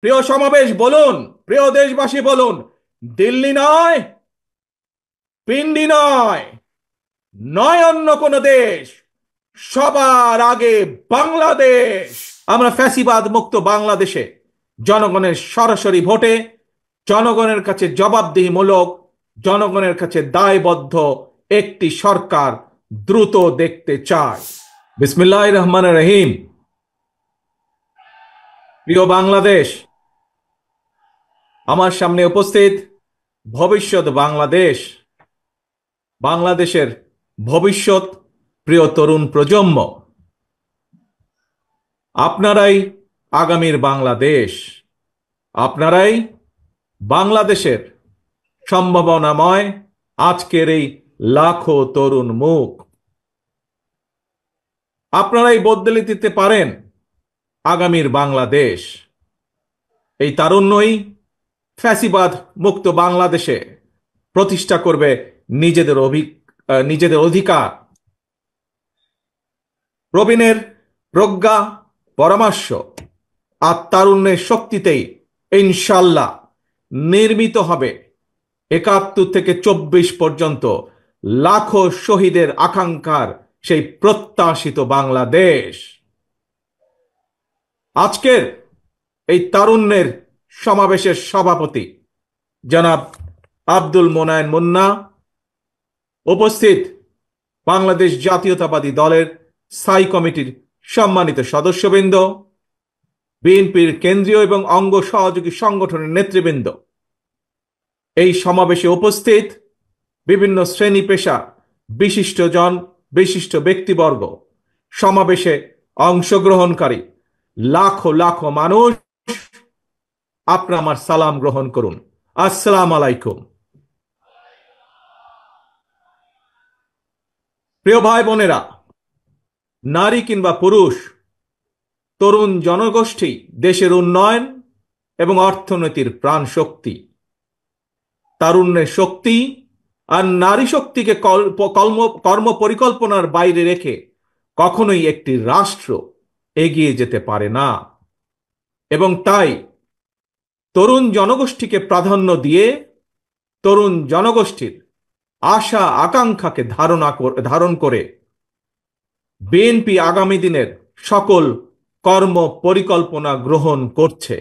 প্রিয় সমাবেশ বলুন, প্রিয় দেশবাসী বলুন, দিল্লি নয়, পিন্ডি নয়, নয় অন্য কোন দেশ, সবার আগে বাংলাদেশ। আমরা ফ্যাসিবাদ মুক্ত বাংলাদেশে জনগণের সরাসরি ভোটে, জনগণের কাছে জবাবদিহিমূলক, জনগণের কাছে দায়বদ্ধ একটি সরকার দ্রুত দেখতে চায়। বিসমিল্লাহির রহমানির রহিম। প্রিয় বাংলাদেশ, আমার সামনে উপস্থিত ভবিষ্যৎ বাংলাদেশ, বাংলাদেশের ভবিষ্যৎ প্রিয় তরুণ প্রজন্ম, আপনারাই আগামীর বাংলাদেশ। আপনারাই বাংলাদেশের সম্ভাবনাময় আজকের এই লাখো তরুণ মুখ। আপনারাই বদলে দিতে পারেন আগামীর বাংলাদেশ। এই তারুণ্যই ফ্যাসিবাদ মুক্ত বাংলাদেশে প্রতিষ্ঠা করবে নিজেদের অধিকার। প্রবীণের প্রজ্ঞা, পরামর্শ আর তারুণ্যের শক্তিতেই ইনশাল্লাহ নির্মিত হবে ৭১ থেকে ২৪ পর্যন্ত লাখো শহীদের আকাঙ্ক্ষার সেই প্রত্যাশিত বাংলাদেশ। আজকের এই তারুণ্যের সমাবেশের সভাপতি জনাব আব্দুল মোনায়েন মুন্না, উপস্থিত বাংলাদেশ জাতীয়তাবাদী দলের স্থায়ী কমিটির সম্মানিত সদস্যবৃন্দ, বিএনপির কেন্দ্রীয় এবং অঙ্গ সহযোগী সংগঠনের নেতৃবৃন্দ, এই সমাবেশে উপস্থিত বিভিন্ন শ্রেণী পেশা বিশিষ্টজন, বিশিষ্ট ব্যক্তিবর্গ, সমাবেশে অংশগ্রহণকারী লাখো লাখো মানুষ, আপনারা আমার সালাম গ্রহণ করুন। আসসালাম আলাইকুম। প্রিয় ভাই বোনেরা, নারী কিংবা পুরুষ, তরুণ জনগোষ্ঠী দেশের উন্নয়ন এবং অর্থনীতির প্রাণ শক্তি। তারুণ্যের শক্তি আর নারী শক্তিকে কর্ম পরিকল্পনার বাইরে রেখে কখনোই একটি রাষ্ট্র এগিয়ে যেতে পারে না। এবং তাই তরুণ জনগোষ্ঠীকে প্রাধান্য দিয়ে তরুণ জনগোষ্ঠীর আশা আকাঙ্ক্ষাকে ধারণ করে বিএনপি আগামী দিনের সকল কর্ম পরিকল্পনা গ্রহণ করছে,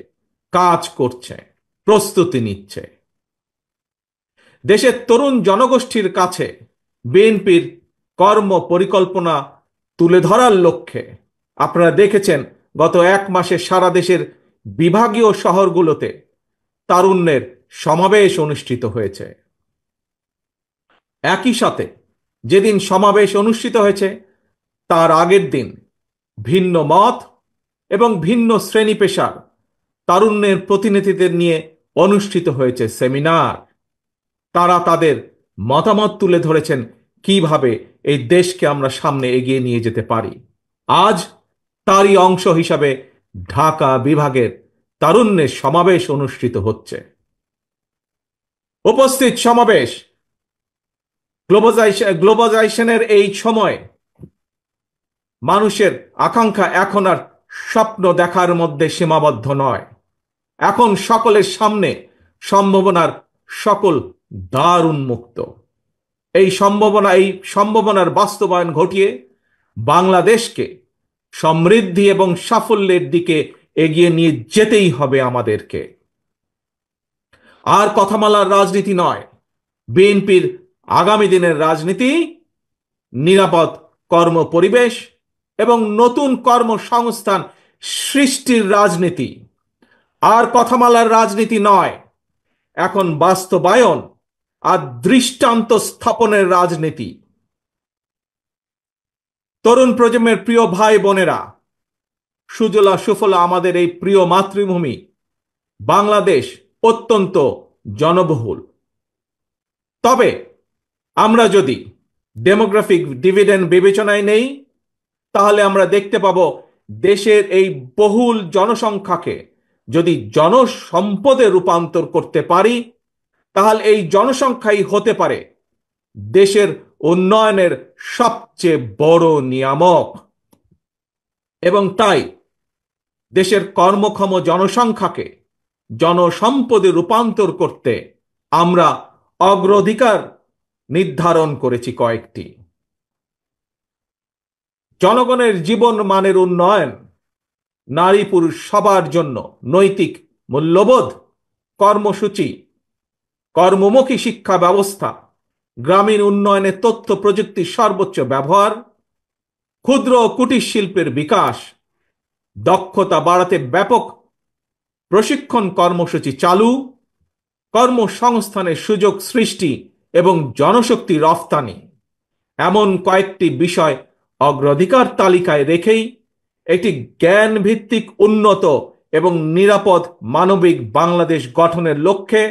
কাজ করছে, প্রস্তুতি নিচ্ছে। দেশের তরুণ জনগোষ্ঠীর কাছে বিএনপির কর্ম পরিকল্পনা তুলে ধরার লক্ষ্যে আপনারা দেখেছেন গত এক মাসে সারা দেশের বিভাগীয় শহরগুলোতে তারুণ্যের সমাবেশ অনুষ্ঠিত হয়েছে। একই সাথে যেদিন সমাবেশ অনুষ্ঠিত হয়েছে তার আগের দিন ভিন্ন মত এবং ভিন্ন শ্রেণী পেশার তারুণ্যের প্রতিনিধিদের নিয়ে অনুষ্ঠিত হয়েছে সেমিনার। তারা তাদের মতামত তুলে ধরেছেন কিভাবে এই দেশকে আমরা সামনে এগিয়ে নিয়ে যেতে পারি। আজ তারই অংশ হিসাবে ঢাকা বিভাগের তারুণ্যের সমাবেশ অনুষ্ঠিত হচ্ছে। উপস্থিত সমাবেশ গ্লোবালাইজেশনের এই সময় মানুষের আকাঙ্ক্ষা এখন আর স্বপ্ন দেখার মধ্যে সীমাবদ্ধ নয়। এখন সকলের সামনে সম্ভাবনার সকল দ্বার উন্মুক্ত। এই সম্ভাবনার বাস্তবায়ন ঘটিয়ে বাংলাদেশকে সমৃদ্ধি এবং সাফল্যের দিকে এগিয়ে নিয়ে যেতেই হবে আমাদেরকে। আর কথামালার রাজনীতি নয়, বিএনপির আগামী দিনের রাজনীতি নিরাপদ কর্ম পরিবেশ এবং নতুন কর্মসংস্থান সৃষ্টির রাজনীতি। আর কথামালার রাজনীতি নয়, এখন বাস্তবায়ন আর দৃষ্টান্ত স্থাপনের রাজনীতি। তরুণ প্রজন্মের প্রিয় ভাই বোনেরা, সুজলা সুফলা আমাদের এই প্রিয় মাতৃভূমি বাংলাদেশ অত্যন্ত জনবহুল। তবে আমরা যদি ডেমোগ্রাফিক ডিভিডেন্ড বিবেচনায় নেই, তাহলে আমরা দেখতে পাবো দেশের এই বহুল জনসংখ্যাকে যদি জনসম্পদে রূপান্তর করতে পারি, তাহলে এই জনসংখ্যাই হতে পারে দেশের উন্নয়নের সবচেয়ে বড় নিয়ামক। এবং তাই দেশের কর্মক্ষম জনসংখ্যাকে জনসম্পদে রূপান্তর করতে আমরা অগ্রাধিকার নির্ধারণ করেছি কয়েকটি। জনগণের জীবন মানের উন্নয়ন, নারী পুরুষ সবার জন্য নৈতিক মূল্যবোধ কর্মসূচি, কর্মমুখী শিক্ষা ব্যবস্থা, গ্রামীণ উন্নয়নে তথ্য প্রযুক্তির সর্বোচ্চ ব্যবহার, ক্ষুদ্র ও কুটির শিল্পের বিকাশ, দক্ষতা বাড়াতে ব্যাপক প্রশিক্ষণ কর্মসূচি চালু, কর্মসংস্থানের সুযোগ সৃষ্টি এবং জনশক্তি রফতানি, এমন কয়েকটি বিষয় অগ্রাধিকার তালিকায় রেখেই একটি জ্ঞান ভিত্তিক উন্নত এবং নিরাপদ মানবিক বাংলাদেশ গঠনের লক্ষ্যে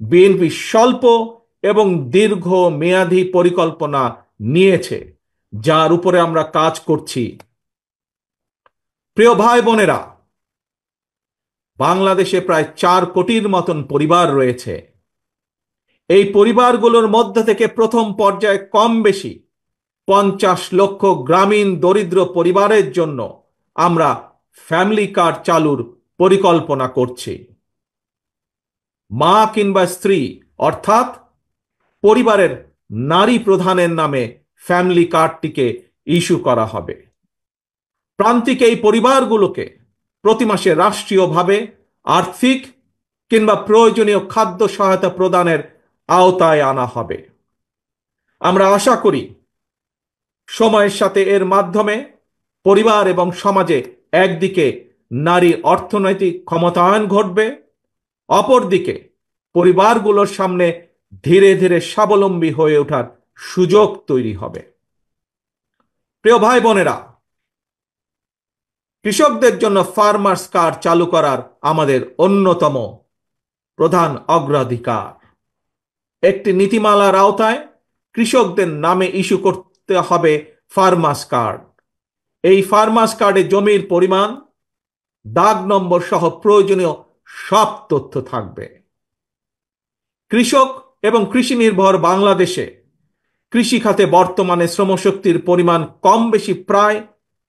বিএনপি স্বল্প এবং দীর্ঘ মেয়াদী পরিকল্পনা নিয়েছে, যার উপরে আমরা কাজ করছি। প্রিয় ভাই বোনেরা, বাংলাদেশে প্রায় 4 কোটির মতন পরিবার রয়েছে। এই পরিবারগুলোর মধ্য থেকে প্রথম পর্যায়ে কম বেশি 50 লক্ষ গ্রামীণ দরিদ্র পরিবারের জন্য আমরা ফ্যামিলি কার্ড চালুর পরিকল্পনা করছি। মা কিংবা স্ত্রী অর্থাৎ পরিবারের নারী প্রধানের নামে ফ্যামিলি কার্ডটিকে ইস্যু করা হবে। প্রান্তিক এই পরিবারগুলোকে প্রতি মাসে রাষ্ট্রীয়ভাবে আর্থিক কিংবা প্রয়োজনীয় খাদ্য সহায়তা প্রদানের আওতায় আনা হবে। আমরা আশা করি সময়ের সাথে এর মাধ্যমে পরিবার এবং সমাজে একদিকে নারীর অর্থনৈতিক ক্ষমতায়ন ঘটবে, অপরদিকে পরিবারগুলোর সামনে ধীরে ধীরে স্বাবলম্বী হয়ে ওঠার সুযোগ তৈরি হবে। প্রিয় ভাই বোনেরা, কৃষকদের জন্য ফার্মার্স কার্ড চালু করার আমাদের অন্যতম প্রধান অগ্রাধিকার। একটি নীতিমালার আওতায় কৃষকদের নামে ইস্যু করতে হবে ফার্মার্স কার্ড। এই ফার্মার্স কার্ডে জমির পরিমাণ, দাগ নম্বর সহ প্রয়োজনীয় সব তথ্য থাকবে। কৃষক এবং কৃষি নির্ভর বাংলাদেশে কৃষি খাতে বর্তমানে শ্রমশক্তির পরিমাণ কম বেশি প্রায়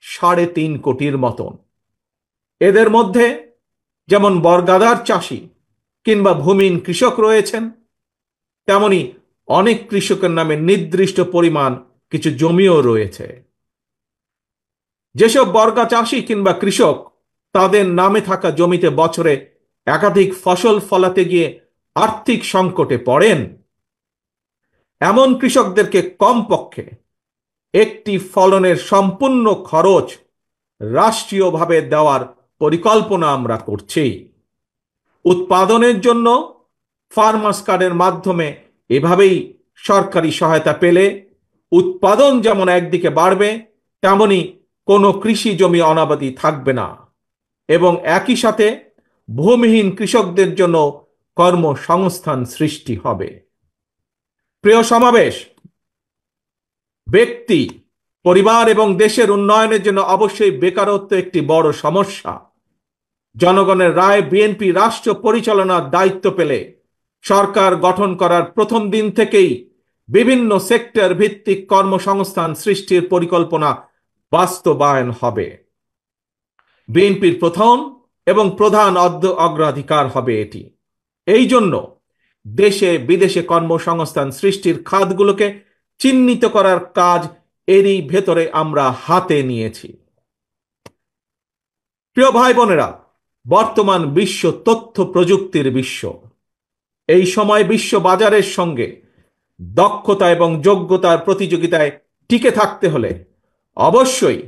3.5 কোটির মতন। এদের মধ্যে যেমন বর্গাদার চাষি কিংবা ভূমিহীন কৃষক রয়েছেন, তেমনি অনেক কৃষকের নামে নির্দিষ্ট পরিমাণ কিছু জমিও রয়েছে। যেসব বর্গা চাষি কিংবা কৃষক তাদের নামে থাকা জমিতে বছরে একাধিক ফসল ফলাতে গিয়ে আর্থিক সংকটে পড়েন, এমন কৃষকদেরকে কমপক্ষে একটি ফলনের সম্পূর্ণ খরচ রাষ্ট্রীয়ভাবে দেওয়ার পরিকল্পনা আমরা করছি। উৎপাদনের জন্য ফার্মার্স কার্ডের মাধ্যমে এভাবেই সরকারি সহায়তা পেলে উৎপাদন যেমন একদিকে বাড়বে, তেমনি কোনো কৃষি জমি অনাবাদি থাকবে না এবং একই সাথে ভূমিহীন কৃষকদের জন্য কর্মসংস্থান সৃষ্টি হবে। প্রিয় সমাবেশ, ব্যক্তি, পরিবার এবং দেশের উন্নয়নের জন্য অবশ্যই বেকারত্ব একটি বড় সমস্যা। জনগণের রায় বিএনপি রাষ্ট্র পরিচালনার দায়িত্ব পেলে সরকার গঠন করার প্রথম দিন থেকেই বিভিন্ন সেক্টর ভিত্তিক কর্মসংস্থান সৃষ্টির পরিকল্পনা বাস্তবায়ন হবে। বিএনপির প্রথম এবং প্রধান অগ্রাধিকার হবে এটি। এই জন্য দেশে বিদেশে কর্মসংস্থান সৃষ্টির খাতগুলোকে চিহ্নিত করার কাজ এরই ভেতরে আমরা হাতে নিয়েছি। প্রিয় ভাই বোনেরা, বর্তমান বিশ্ব তথ্য প্রযুক্তির বিশ্ব। এই সময় বিশ্ব বাজারের সঙ্গে দক্ষতা এবং যোগ্যতার প্রতিযোগিতায় টিকে থাকতে হলে অবশ্যই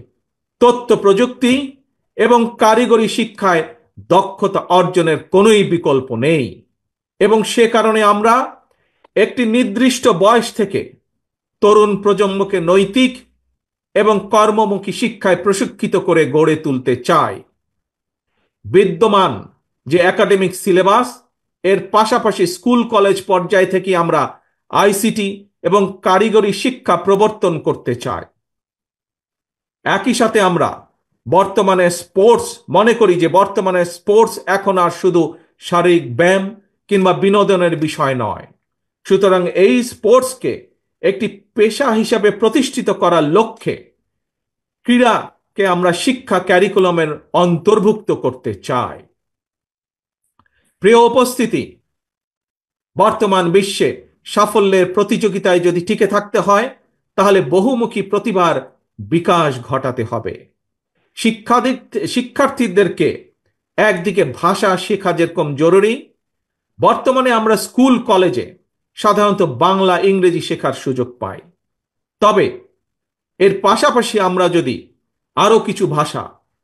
তথ্য প্রযুক্তি এবং কারিগরি শিক্ষায় দক্ষতা অর্জনের কোনোই বিকল্প নেই এবং সে কারণে আমরা একটি নির্দিষ্ট বয়স থেকে তরুণ প্রজন্মকে নৈতিক এবং কর্মমুখী শিক্ষায় প্রশিক্ষিত করে গড়ে তুলতে চাই। বিদ্যমান যে একাডেমিক সিলেবাস, এর পাশাপাশি স্কুল কলেজ পর্যায় থেকে আমরা আইসিটি এবং কারিগরি শিক্ষা প্রবর্তন করতে চাই। একই সাথে আমরা বর্তমানে মনে করি যে বর্তমানে স্পোর্টস এখন আর শুধু শারীরিক ব্যায়াম কিংবা বিনোদনের বিষয় নয়। সুতরাং এই স্পোর্টসকে একটি পেশা হিসাবে প্রতিষ্ঠিত করার লক্ষ্যে ক্রীড়াকে আমরা শিক্ষা ক্যারিকুলামের অন্তর্ভুক্ত করতে চাই। প্রিয় উপস্থিতি, বর্তমান বিশ্বে সাফল্যের প্রতিযোগিতায় যদি টিকে থাকতে হয় তাহলে বহুমুখী প্রতিভার বিকাশ ঘটাতে হবে। শিক্ষার্থীদেরকে একদিকে ভাষা শেখা যেরকম জরুরি, বর্তমানে আমরা স্কুল কলেজে সাধারণত বাংলা ইংরেজি শেখার সুযোগ পাই। তবে এর পাশাপাশি আমরা যদি আরও কিছু ভাষা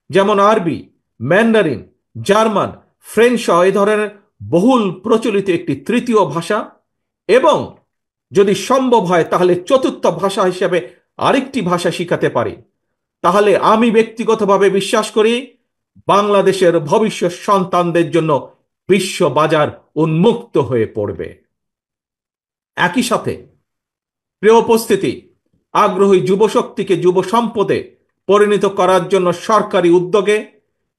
যেমন আরবি, ম্যান্ডারিন, জার্মান, ফ্রেঞ্চ সহ এ ধরনের বহুল প্রচলিত একটি তৃতীয় ভাষা এবং যদি সম্ভব হয় তাহলে চতুর্থ ভাষা হিসেবে আরেকটি ভাষা শিখাতে পারি, তাহলে আমি ব্যক্তিগতভাবে বিশ্বাস করি বাংলাদেশের ভবিষ্যৎ সন্তানদের জন্য বিশ্ব বাজার উন্মুক্ত হয়ে পড়বে। একই সাথে প্রিয় উপস্থিতি, আগ্রহী যুবশক্তিকে যুব সম্পদে পরিণত করার জন্য সরকারি উদ্যোগে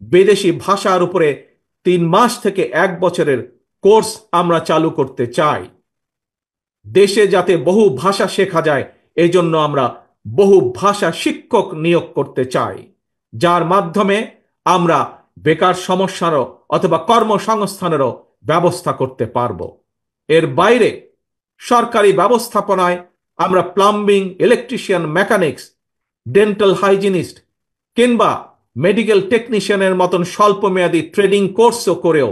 বিদেশি ভাষার উপরে 3 মাস থেকে 1 বছরের কোর্স আমরা চালু করতে চাই। দেশে যাতে বহু ভাষা শেখা যায় এজন্য আমরা বহু ভাষা শিক্ষক নিয়োগ করতে চাই, যার মাধ্যমে আমরা বেকার সমস্যারও অথবা কর্মসংস্থানেরও ব্যবস্থা করতে পারব। এর বাইরে সরকারি ব্যবস্থাপনায় আমরা plumbing, electrician, mechanics, dental hygienist কিংবা মেডিকেল টেকনিশিয়ানের মতন স্বল্পমেয়াদী ট্রেনিং কোর্সও করেও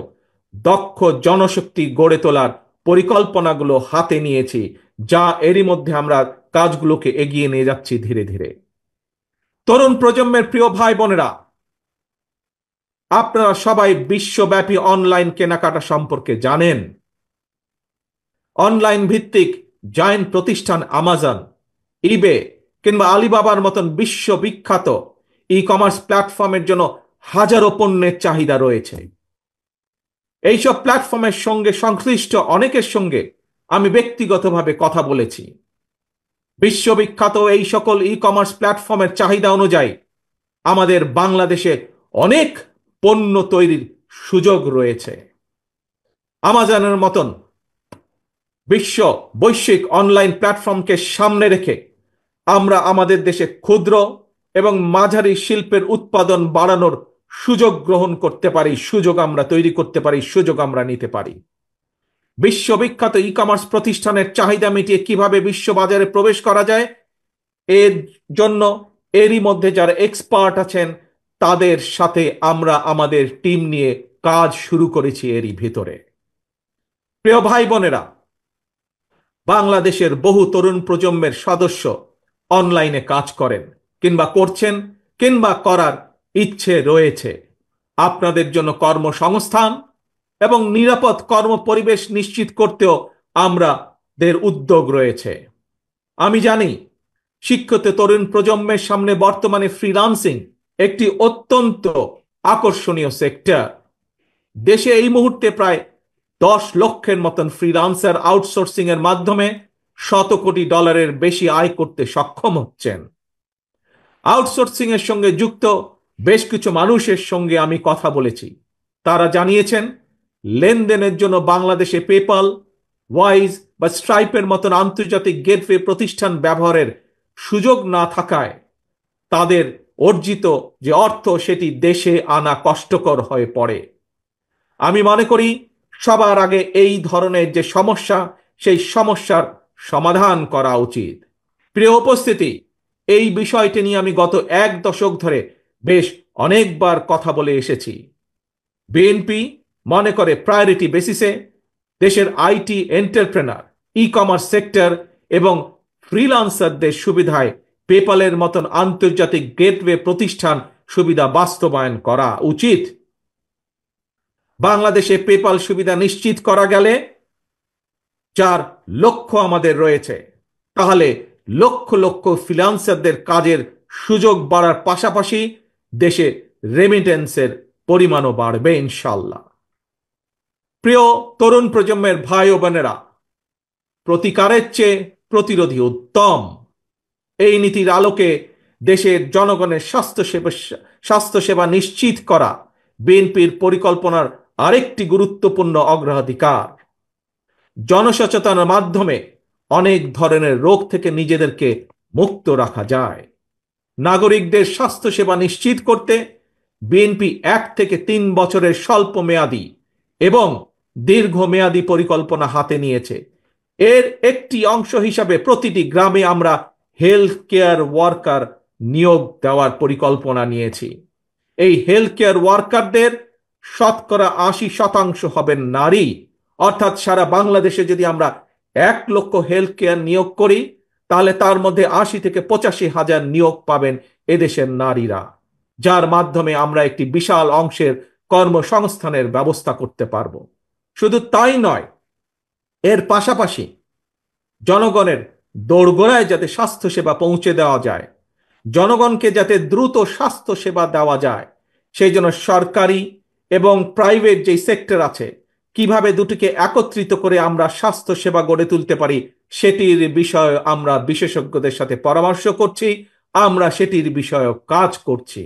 দক্ষ জনশক্তি গড়ে তোলার পরিকল্পনাগুলো হাতে নিয়েছি, যা এরই মধ্যে আমরা কাজগুলোকে এগিয়ে নিয়ে যাচ্ছি ধীরে ধীরে। তরুণ প্রজন্মের প্রিয় ভাই বোনেরা, আপনারা সবাই বিশ্বব্যাপী অনলাইন কেনাকাটা সম্পর্কে জানেন। অনলাইন ভিত্তিক জায়ান্ট প্রতিষ্ঠান আমাজন, ইবে কিংবা আলিবাবার মতন বিশ্ববিখ্যাত ই কমার্স প্ল্যাটফর্মের জন্য হাজারো পণ্যের চাহিদা রয়েছে। এইসব প্ল্যাটফর্মের সঙ্গে সংশ্লিষ্ট অনেকের সঙ্গে আমি ব্যক্তিগতভাবে কথা বলেছি। বিশ্ববিখ্যাত এই সকল ই কমার্স প্ল্যাটফর্মের চাহিদা অনুযায়ী আমাদের বাংলাদেশে অনেক পণ্য তৈরির সুযোগ রয়েছে। আমাজনের মতন বৈশ্বিক অনলাইন প্ল্যাটফর্মকে সামনে রেখে আমরা আমাদের দেশে ক্ষুদ্র এবং মাঝারি শিল্পের উৎপাদন বাড়ানোর সুযোগ গ্রহণ করতে পারি, সুযোগ আমরা তৈরি করতে পারি, সুযোগ আমরা নিতে পারি। বিশ্ববিখ্যাত ই কমার্স প্রতিষ্ঠানের চাহিদা মিটিয়ে কিভাবে বিশ্ববাজারে প্রবেশ করা যায় এর জন্য এরই মধ্যে যারা এক্সপার্ট আছেন তাদের সাথে আমরা আমাদের টিম নিয়ে কাজ শুরু করেছি এরই ভিতরে। প্রিয় ভাই বোনেরা, বাংলাদেশের বহু তরুণ প্রজন্মের সদস্য অনলাইনে কাজ করেন কিংবা করছেন কিংবা করার ইচ্ছে রয়েছে। আপনাদের জন্য কর্মসংস্থান এবং নিরাপদ কর্মপরিবেশ নিশ্চিত করতেও আমাদের উদ্যোগ রয়েছে। আমি জানি শিক্ষিত তরুণ প্রজন্মের সামনে বর্তমানে ফ্রিল্যান্সিং একটি অত্যন্ত আকর্ষণীয় সেক্টর। দেশে এই মুহূর্তে প্রায় 10 লক্ষের মতন ফ্রিল্যান্সার আউটসোর্সিং এর মাধ্যমে $100 কোটি বেশি আয় করতে সক্ষম হচ্ছেন। আউটসোর্সিং এর সঙ্গে যুক্ত বেশ কিছু মানুষের সঙ্গে আমি কথা বলেছি। তারা জানিয়েছেন লেনদেনের জন্য বাংলাদেশে পেপাল, ওয়াইজ বা স্ট্রাইপের মতন আন্তর্জাতিক গেটওয়ে প্রতিষ্ঠান ব্যবহারের সুযোগ না থাকায় তাদের অর্জিত যে অর্থ সেটি দেশে আনা কষ্টকর হয়ে পড়ে। আমি মনে করি সবার আগে এই ধরনের যে সমস্যা সেই সমস্যার সমাধান করা উচিত। প্রিয় উপস্থিতি, এই বিষয়টি নিয়ে আমি গত 1 দশক ধরে বেশ অনেকবার কথা বলে এসেছি। বিএনপি মনে করে প্রায়োরিটি বেসিসে দেশের IT entrepreneur, e commerce sector এবং ফ্রিল্যান্সারদের সুবিধায় পেপালের মতন আন্তর্জাতিক গেটওয়ে প্রতিষ্ঠান সুবিধা বাস্তবায়ন করা উচিত। বাংলাদেশে পেপাল সুবিধা নিশ্চিত করা গেলে, যার লক্ষ্য আমাদের রয়েছে, তাহলে লক্ষ লক্ষ ফ্রিল্যান্সারদের কাজের সুযোগ বাড়ার পাশাপাশি দেশে রেমিটেন্সের পরিমাণও বাড়বে ইনশাল্লাহ। প্রিয় তরুণ প্রজন্মের ভাই ও বোনেরা, প্রতিকারের চেয়ে প্রতিরোধী উত্তম। এই নীতির আলোকে দেশের জনগণের স্বাস্থ্যসেবা নিশ্চিত করা বিএনপির পরিকল্পনার আরেকটি গুরুত্বপূর্ণ অগ্রাধিকার। জনসচেতনার মাধ্যমে অনেক ধরনের রোগ থেকে নিজেদেরকে মুক্ত রাখা যায়। নাগরিকদের স্বাস্থ্যসেবা নিশ্চিত করতে বিএনপি 1 থেকে 3 বছরের স্বল্প মেয়াদী এবং দীর্ঘমেয়াদী পরিকল্পনা হাতে নিয়েছে। এর একটি অংশ হিসাবে প্রতিটি গ্রামে আমরা হেলথ কেয়ার ওয়ার্কার নিয়োগ দেওয়ার পরিকল্পনা নিয়েছি। এই হেলথ কেয়ার ওয়ার্কারদের শতকরা 80% হবেন নারী। অর্থাৎ সারা বাংলাদেশে যদি আমরা 1 লক্ষ হেলথ কেয়ার নিয়োগ করি, তাহলে তার মধ্যে 80 থেকে 85 হাজার নিয়োগ পাবেন এদেশের নারীরা, যার মাধ্যমে আমরা একটি বিশাল অংশের কর্মসংস্থানের ব্যবস্থা করতে পারব। শুধু তাই নয়, এর পাশাপাশি জনগণের দোরগোড়ায় যাতে স্বাস্থ্যসেবা পৌঁছে দেওয়া যায়, জনগণকে যাতে দ্রুত স্বাস্থ্য সেবা দেওয়া যায়, সেই জন্য সরকারি এবং প্রাইভেট যেই সেক্টর আছে, কিভাবে দুটিকে একত্রিত করে আমরা স্বাস্থ্য সেবা গড়ে তুলতে পারি, সেটির বিষয়ে আমরা বিশেষজ্ঞদের সাথে পরামর্শ করছি, আমরা সেটির বিষয়ে কাজ করছি।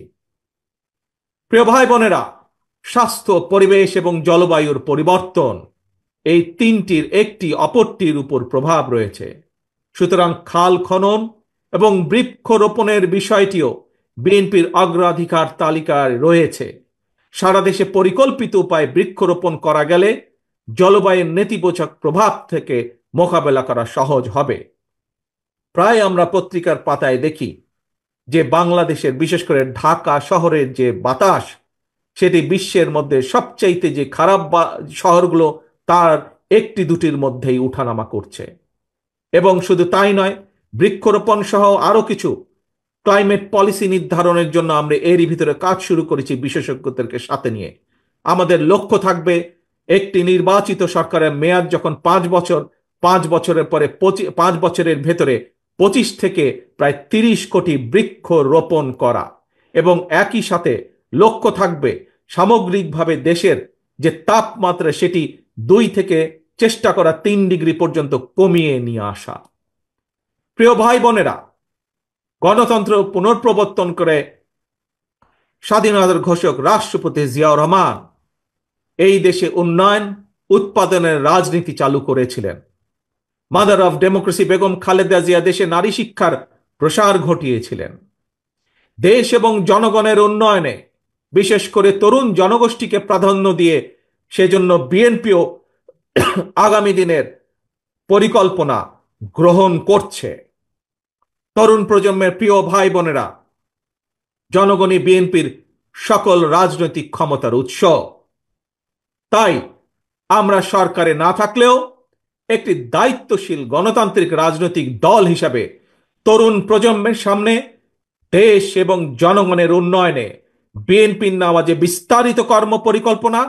প্রিয় ভাই বোনেরা, স্বাস্থ্য, পরিবেশ এবং জলবায়ুর পরিবর্তন, এই তিনটির একটি অপরটির উপর প্রভাব রয়েছে। সুতরাং খাল খনন এবং বৃক্ষরোপণের বিষয়টিও বিএনপির অগ্রাধিকার তালিকায় রয়েছে। সারা দেশে পরিকল্পিত উপায়ে বৃক্ষরোপণ করা গেলে জলবায়ুর নেতিবাচক প্রভাব থেকে মোকাবেলা করা সহজ হবে। প্রায় আমরা পত্রিকার পাতায় দেখি যে বাংলাদেশের, বিশেষ করে ঢাকা শহরের যে বাতাস, সেটি বিশ্বের মধ্যে সবচাইতে যে খারাপ শহরগুলো তার একটি দুটির মধ্যেই উঠানামা করছে। এবং শুধু তাই নয়, বৃক্ষরোপণ সহ আরো কিছু ক্লাইমেট পলিসি নির্ধারণের জন্য আমরা এরই ভিতরে কাজ শুরু করেছি বিশেষজ্ঞদেরকে সাথে নিয়ে। আমাদের লক্ষ্য থাকবে একটি নির্বাচিত সরকারের মেয়াদ যখন 5 বছর, 5 বছরের পরে 5 বছরের ভেতরে 25 থেকে প্রায় 30 কোটি বৃক্ষ রোপণ করা, এবং একই সাথে লক্ষ্য থাকবে সামগ্রিকভাবে দেশের যে তাপমাত্রা সেটি 2 থেকে চেষ্টা করা 3 ডিগ্রি পর্যন্ত কমিয়ে নিয়ে আসা। প্রিয় ভাই বোনেরা, গণতন্ত্র পুনঃপ্রবর্তন করে স্বাধীনতার ঘোষক রাষ্ট্রপতি জিয়াউর রহমান এই দেশে উন্নয়ন উৎপাদনের রাজনীতি চালু করেছিলেন। Mother of democracy Begum Khaleda Zia দেশে নারী শিক্ষার প্রসার ঘটিয়েছিলেন। দেশ এবং জনগণের উন্নয়নে বিশেষ করে তরুণ জনগোষ্ঠীকে প্রাধান্য দিয়ে সেজন্য বিএনপিও আগামী দিনের পরিকল্পনা গ্রহণ করছে। তরুণ প্রজন্মের প্রিয় ভাই বোনেরা, জনগণই বিএনপির সকল রাজনৈতিক ক্ষমতার উৎস। তাই আমরা সরকারে না থাকলেও একটি দায়িত্বশীল গণতান্ত্রিক রাজনৈতিক দল হিসাবে তরুণ প্রজন্মের সামনে দেশ এবং জনগণের উন্নয়নে বিএনপির নেওয়া যে বিস্তারিত কর্ম পরিকল্পনা,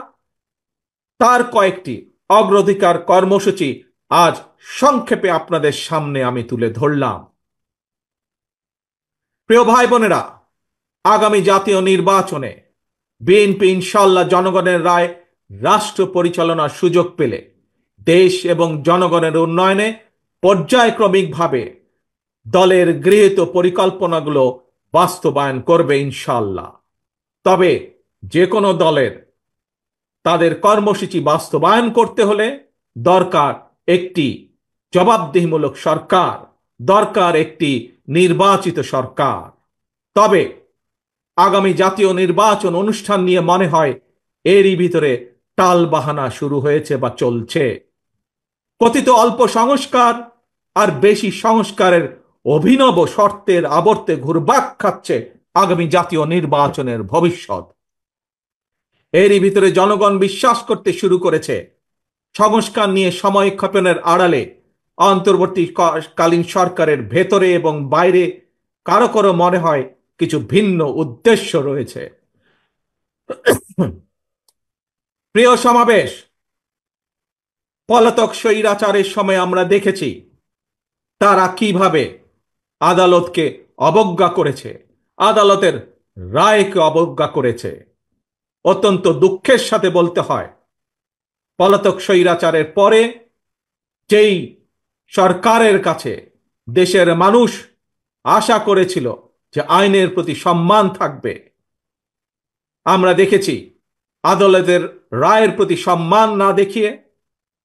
তার কয়েকটি অগ্রাধিকার কর্মসূচি আজ সংক্ষেপে আপনাদের সামনে আমি তুলে ধরলাম। প্রিয় ভাই বোনেরা, আগামী জাতীয় নির্বাচনে বিএনপি ইনশাল্লাহ জনগণের রায় রাষ্ট্র পরিচালনার সুযোগ পেলে দেশ এবং জনগণের উন্নয়নে পর্যায়ক্রমিকভাবে দলের গৃহীত পরিকল্পনাগুলো বাস্তবায়ন করবে ইনশাল্লাহ। তবে যে কোনো দলের তাদের কর্মসূচি বাস্তবায়ন করতে হলে দরকার একটি জবাবদিহিমূলক সরকার, দরকার একটি নির্বাচিত সরকার। তবে আগামী জাতীয় নির্বাচন অনুষ্ঠান নিয়ে মনে হয় এরই ভিতরে টালবাহানা শুরু হয়েছে বা চলছে। কথিত অল্প সংস্কার আর বেশি সংস্কারের অভিনব শর্তের আবর্তে ঘুরপাক খাচ্ছে আগামী জাতীয় নির্বাচনের ভবিষ্যৎ। এরই ভিতরে জনগণ বিশ্বাস করতে শুরু করেছে সংস্কার নিয়ে সময়ক্ষেপণের আড়ালে অন্তর্বর্তীকালীন সরকারের ভেতরে এবং বাইরে কারো কারো মনে হয় কিছু ভিন্ন উদ্দেশ্য রয়েছে। প্রিয় সমাবেশ, পলাতক স্বৈরাচারের সময় আমরা দেখেছি তারা কিভাবে আদালতকে অবজ্ঞা করেছে, আদালতের রায়কে অবজ্ঞা করেছে। অত্যন্ত দুঃখের সাথে বলতে হয়, পলাতক স্বৈরাচারের পরে যেই সরকারের কাছে দেশের মানুষ আশা করেছিল যে আইনের প্রতি সম্মান থাকবে, আমরা দেখেছি আদালতের রায়ের প্রতি সম্মান না দেখিয়ে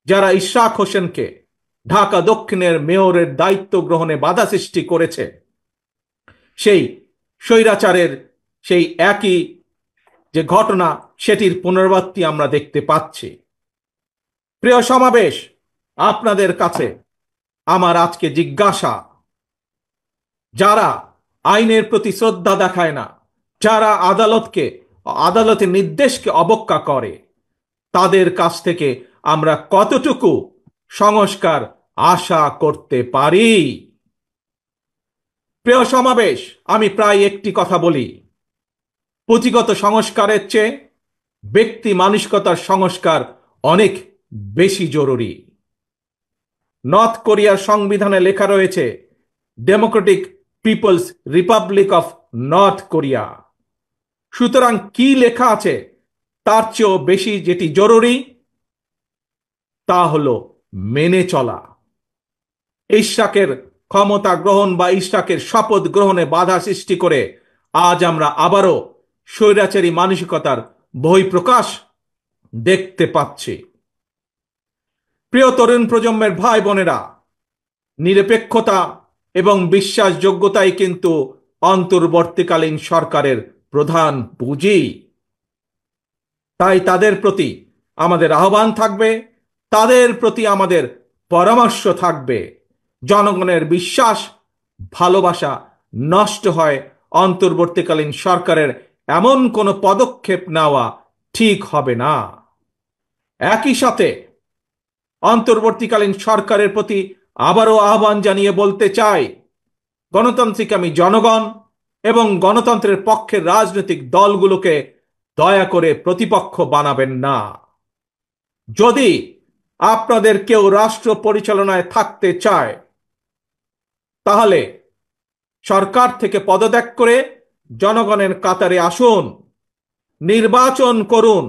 যারা ইশরাক হোসেনকে ঢাকা দক্ষিণের মেয়রের দায়িত্ব গ্রহণে বাধা সৃষ্টি করেছে, সেই স্বৈরাচারের সেই একই যে ঘটনা সেটির পুনরাবৃত্তি আমরা দেখতে পাচ্ছি। প্রিয় সমাবেশ, আপনাদের কাছে আমার আজকে জিজ্ঞাসা, যারা আইনের প্রতি শ্রদ্ধা দেখায় না, যারা আদালতের নির্দেশকে অবজ্ঞা করে, তাদের কাছ থেকে আমরা কতটুকু সংস্কার আশা করতে পারি? প্রিয় সমাবেশ, আমি প্রায় একটি কথা বলি, পুঁথিগত সংস্কারের চেয়ে ব্যক্তি মানসিকতার সংস্কার অনেক বেশি জরুরি। নর্থ কোরিয়ার সংবিধানে লেখা রয়েছে Democratic People's Republic of North Korea. সুতরাং কি লেখা আছে তার চেয়েও বেশি যেটি জরুরি তা হলো মেনে চলা। ইশরাকের ক্ষমতা গ্রহণ বা ইশরাকের শপথ গ্রহণে বাধা সৃষ্টি করে আজ আমরা আবারও স্বৈরাচারী মানসিকতার বহিঃপ্রকাশ দেখতে পাচ্ছি। প্রিয় তরুণ প্রজন্মের ভাই বোনেরা, নিরপেক্ষতা এবং বিশ্বাসযোগ্যতাই কিন্তু অন্তর্বর্তীকালীন সরকারের প্রধান পুঁজি। তাই তাদের প্রতি আমাদের আহ্বান থাকবে, তাদের প্রতি আমাদের পরামর্শ থাকবে। জনগণের বিশ্বাস, ভালোবাসা নষ্ট হয় অন্তর্বর্তীকালীন সরকারের এমন কোনো পদক্ষেপ নেওয়া ঠিক হবে না। একই সাথে অন্তর্বর্তীকালীন সরকারের প্রতি আবারও আহ্বান জানিয়ে বলতে চাই, গণতান্ত্রিক আমি জনগণ এবং গণতন্ত্রের পক্ষের রাজনৈতিক দলগুলোকে দয়া করে প্রতিপক্ষ বানাবেন না। যদি আপনাদের কেউ রাষ্ট্র পরিচালনায় থাকতে চায়, তাহলে সরকার থেকে পদত্যাগ করে জনগণের কাতারে আসুন, নির্বাচন করুন।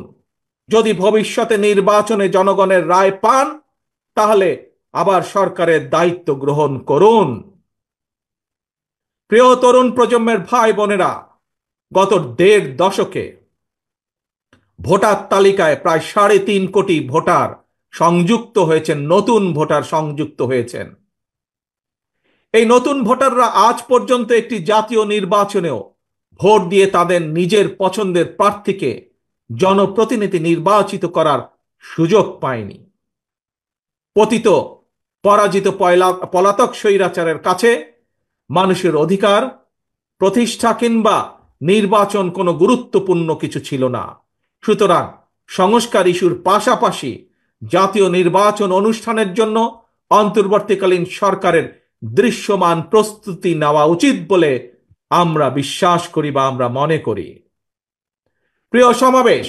যদি ভবিষ্যতে নির্বাচনে জনগণের রায় পান, তাহলে আবার সরকারের দায়িত্ব গ্রহণ করুন। প্রিয় তরুণ প্রজন্মের ভাই বোনেরা, গত ১.৫ দশকে ভোটার তালিকায় প্রায় ৩.৫ কোটি ভোটার সংযুক্ত হয়েছেন, নতুন ভোটার সংযুক্ত হয়েছেন। এই নতুন ভোটাররা আজ পর্যন্ত একটি জাতীয় নির্বাচনেও ভোট দিয়ে তাদের নিজের পছন্দের প্রার্থীকে জনপ্রতিনিধি নির্বাচিত করার সুযোগ পায়নি। পতিত পরাজিত পলাতক স্বৈরাচারের কাছে মানুষের অধিকার প্রতিষ্ঠা কিংবা নির্বাচন কোনো গুরুত্বপূর্ণ কিছু ছিল না। সুতরাং সংস্কার ইস্যুর পাশাপাশি জাতীয় নির্বাচন অনুষ্ঠানের জন্য অন্তর্বর্তীকালীন সরকারের দৃশ্যমান প্রস্তুতি নেওয়া উচিত বলে আমরা বিশ্বাস করি বা আমরা মনে করি। প্রিয় সমাবেশ,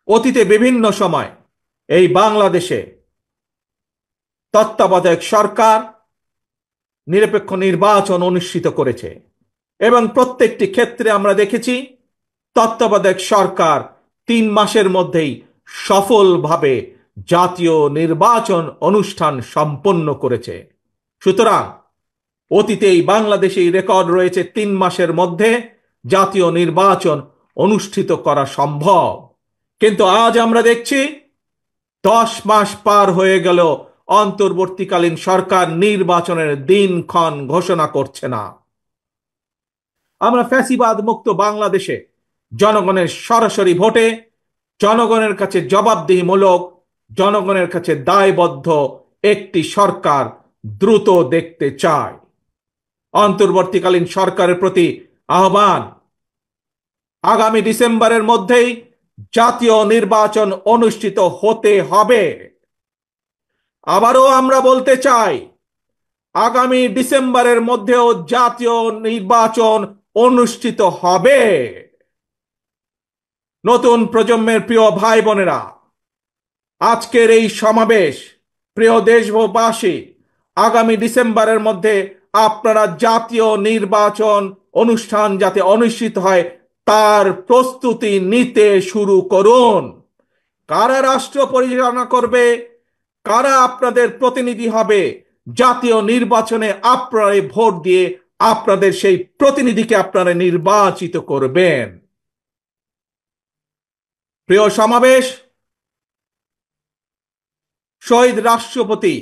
অতীতে বিভিন্ন সময় এই বাংলাদেশে তত্ত্বাবধায়ক সরকার নিরপেক্ষ নির্বাচন অনুষ্ঠিত করেছে এবং প্রত্যেকটি ক্ষেত্রে আমরা দেখেছি তত্ত্বাবধায়ক সরকার ৩ মাসের মধ্যেই সফলভাবে জাতীয় নির্বাচন অনুষ্ঠান সম্পন্ন করেছে। সুতরাং অতীতেই বাংলাদেশেই রেকর্ড রয়েছে ৩ মাসের মধ্যে জাতীয় নির্বাচন অনুষ্ঠিত করা সম্ভব। কিন্তু আজ আমরা দেখছি ১০ মাস পার হয়ে গেল, অন্তর্বর্তীকালীন সরকার নির্বাচনের দিনক্ষণ ঘোষণা করছে না। আমরা ফ্যাসিবাদ মুক্ত বাংলাদেশে জনগণের সরাসরি ভোটে, জনগণের কাছে জবাবদিহিমূলক, জনগণের কাছে দায়বদ্ধ একটি সরকার দ্রুত দেখতে চায়। অন্তর্বর্তীকালীন সরকারের প্রতি আহ্বান, আগামী ডিসেম্বরের মধ্যেই জাতীয় নির্বাচন অনুষ্ঠিত হতে হবে। আবারও আমরা বলতে চাই, আগামী ডিসেম্বরের মধ্যেও জাতীয় নির্বাচন অনুষ্ঠিত হবে। নতুন প্রজন্মের প্রিয় ভাই বোনেরা, আজকের এই সমাবেশ, প্রিয় দেশবাসী, আগামী ডিসেম্বরের মধ্যে আপনারা জাতীয় নির্বাচন অনুষ্ঠান যাতে অনুষ্ঠিত হয় তার প্রস্তুতি নিতে শুরু করুন। কারা রাষ্ট্র পরিচালনা করবে, কারা আপনাদের প্রতিনিধি হবে, জাতীয় নির্বাচনে আপনারা ভোট দিয়ে আপনাদের সেই প্রতিনিধিকে আপনারা নির্বাচিত করবেন। প্রিয় সমাবেশ, শহীদ রাষ্ট্রপতি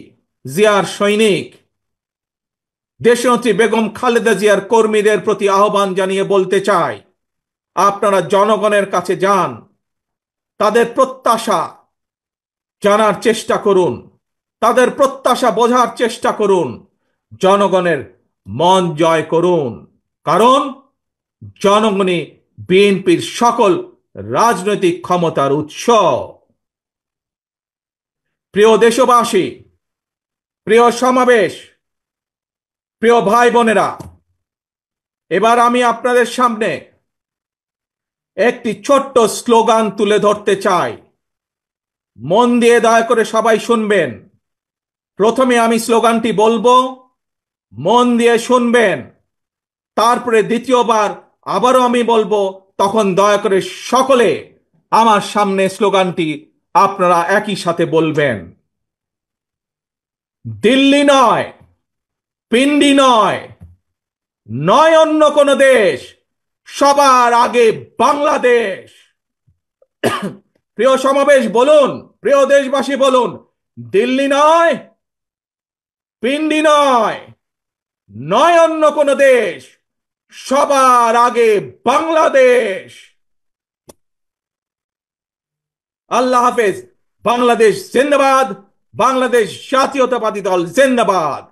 জিয়ার সৈনিক দেশনেত্রী বেগম খালেদা জিয়ার কর্মীদের প্রতি আহ্বান জানিয়ে বলতে চাই, আপনারা জনগণের কাছে যান, তাদের প্রত্যাশা জানার চেষ্টা করুন, তাদের প্রত্যাশা বোঝার চেষ্টা করুন, জনগণের মন জয় করুন। কারণ জনগণই বিএনপির সকল রাজনৈতিক ক্ষমতার উৎস। প্রিয় দেশবাসী, প্রিয় সমাবেশ, প্রিয় ভাই বোনেরা, এবার আমি আপনাদের সামনে একটি ছোট্ট স্লোগান তুলে ধরতে চাই। মন দিয়ে দয়া করে সবাই শুনবেন। প্রথমে আমি স্লোগানটি বলবো, মন দিয়ে শুনবেন। তারপরে দ্বিতীয়বার আবারও আমি বলবো, তখন দয়া করে সকলে আমার সামনে স্লোগানটি আপনারা একই সাথে বলবেন। দিল্লি নয়, পিন্ডি নয়, নয় অন্য কোন দেশ, সবার আগে বাংলাদেশ। প্রিয় সমাবেশ বলুন, প্রিয় দেশবাসী বলুন, দিল্লি নয়, পিন্ডি নয়, নয় অন্য কোন দেশ, সবার আগে বাংলাদেশ। আল্লাহ হাফেজ। বাংলাদেশ জিন্দাবাদ, বাংলাদেশ জাতীয়তাবাদী দল জিন্দাবাদ।